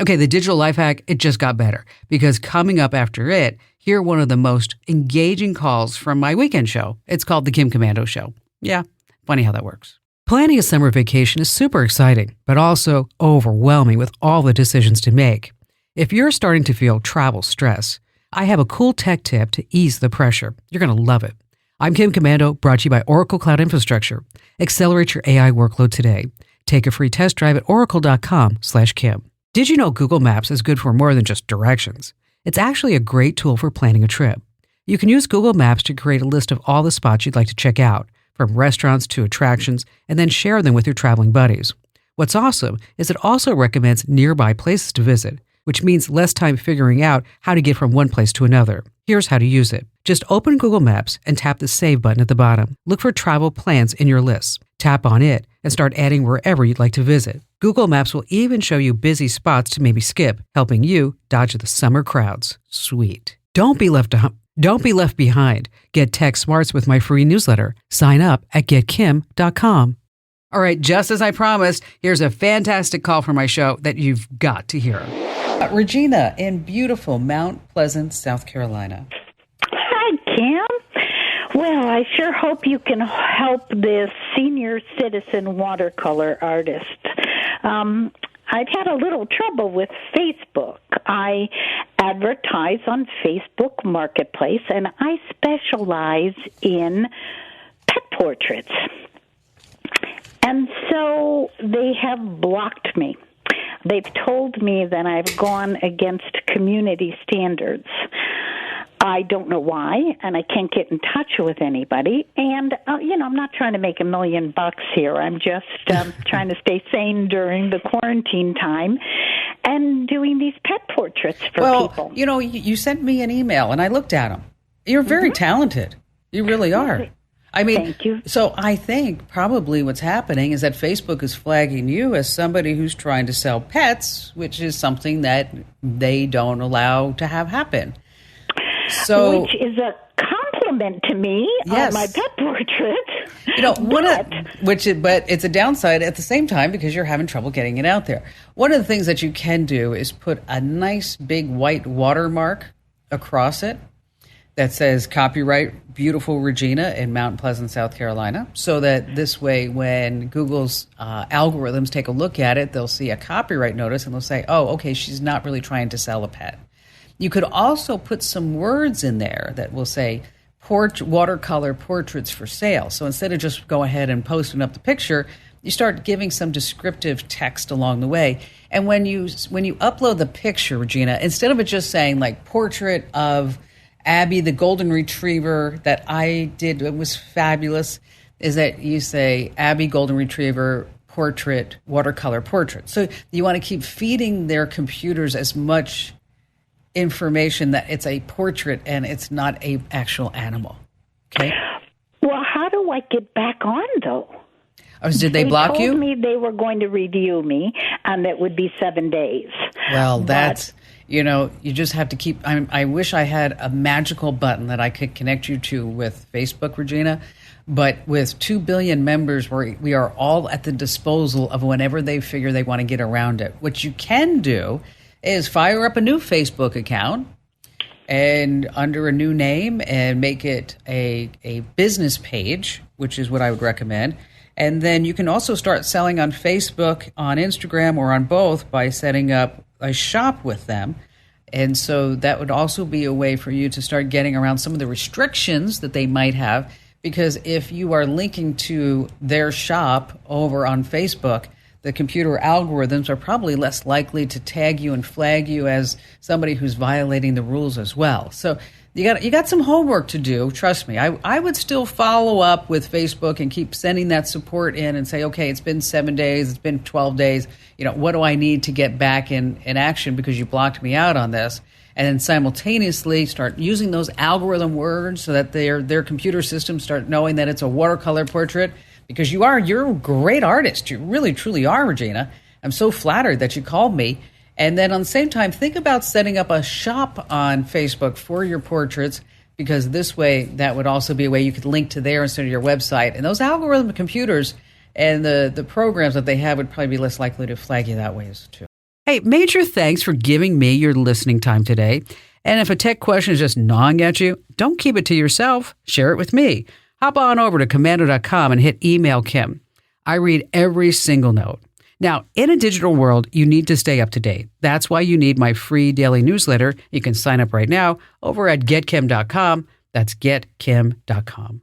Okay, the digital life hack, it just got better because coming up after it, hear one of the most engaging calls from my weekend show. It's called The Kim Komando Show. Yeah, funny how that works. Planning a summer vacation is super exciting, but also overwhelming with all the decisions to make. If you're starting to feel travel stress, I have a cool tech tip to ease the pressure. You're going to love it. I'm Kim Komando, brought to you by Oracle Cloud Infrastructure. Accelerate your AI workload today. Take a free test drive at oracle.com/Kim. Did you know Google Maps is good for more than just directions? It's actually a great tool for planning a trip. You can use Google Maps to create a list of all the spots you'd like to check out, from restaurants to attractions, and then share them with your traveling buddies. What's awesome is it also recommends nearby places to visit, which means less time figuring out how to get from one place to another. Here's how to use it. Just open Google Maps and tap the Save button at the bottom. Look for travel plans in your list. Tap on it and start adding wherever you'd like to visit. Google Maps will even show you busy spots to maybe skip, helping you dodge the summer crowds. Sweet. Don't be left behind. Get tech smarts with my free newsletter. Sign up at getkim.com. All right, just as I promised, here's a fantastic call for my show that you've got to hear. Regina in beautiful Mount Pleasant, South Carolina. Hi, Kim. Well, I sure hope you can help this senior citizen watercolor artist. I've had a little trouble with Facebook. I advertise on Facebook Marketplace, and I specialize in pet portraits. And so they have blocked me. They've told me that I've gone against community standards. I don't know why, and I can't get in touch with anybody. And, I'm not trying to make $1 million here. I'm just trying to stay sane during the quarantine time and doing these pet portraits for people. Well, you sent me an email, and I looked at them. You're very talented. You really are. I mean, thank you. So I think probably what's happening is that Facebook is flagging you as somebody who's trying to sell pets, which is something that they don't allow to have happen. So, which is a compliment to me on my pet portrait. But it's a downside at the same time because you're having trouble getting it out there. One of the things that you can do is put a nice big white watermark across it that says copyright Beautiful Regina in Mount Pleasant, South Carolina, so that this way when Google's algorithms take a look at it, they'll see a copyright notice and they'll say, oh, okay, she's not really trying to sell a pet. You could also put some words in there that will say watercolor portraits for sale. So instead of just go ahead and posting up the picture, you start giving some descriptive text along the way. And when you upload the picture, Regina, instead of it just saying like portrait of Abby, the golden retriever that I did, it was fabulous, is that you say Abby, golden retriever, portrait, watercolor portrait. So you want to keep feeding their computers as much information that it's a portrait and it's not a actual animal. Okay. Well, how do I get back on though? Did they block you? They told me they were going to review me, and that would be 7 days. Well, you just have to keep. I wish I had a magical button that I could connect you to with Facebook, Regina. But with 2 billion members, we are all at the disposal of whenever they figure they want to get around it. What you can do is fire up a new Facebook account and under a new name and make it a business page, which is what I would recommend. And then you can also start selling on Facebook, on Instagram, or on both by setting up a shop with them. And so that would also be a way for you to start getting around some of the restrictions that they might have. Because if you are linking to their shop over on Facebook, the computer algorithms are probably less likely to tag you and flag you as somebody who's violating the rules as well. So you got some homework to do. Trust me. I would still follow up with Facebook and keep sending that support in and say, okay, it's been 7 days, it's been 12 days. What do I need to get back in action because you blocked me out on this? And then simultaneously start using those algorithm words so that their computer systems start knowing that it's a watercolor portrait. Because you're a great artist. You really, truly are, Regina. I'm so flattered that you called me. And then on the same time, think about setting up a shop on Facebook for your portraits, because this way, that would also be a way you could link to there instead of your website. And those algorithm computers and the programs that they have would probably be less likely to flag you that way too. Hey, major thanks for giving me your listening time today. And if a tech question is just gnawing at you, don't keep it to yourself. Share it with me. Hop on over to Komando.com and hit email Kim. I read every single note. Now, in a digital world, you need to stay up to date. That's why you need my free daily newsletter. You can sign up right now over at GetKim.com. That's GetKim.com.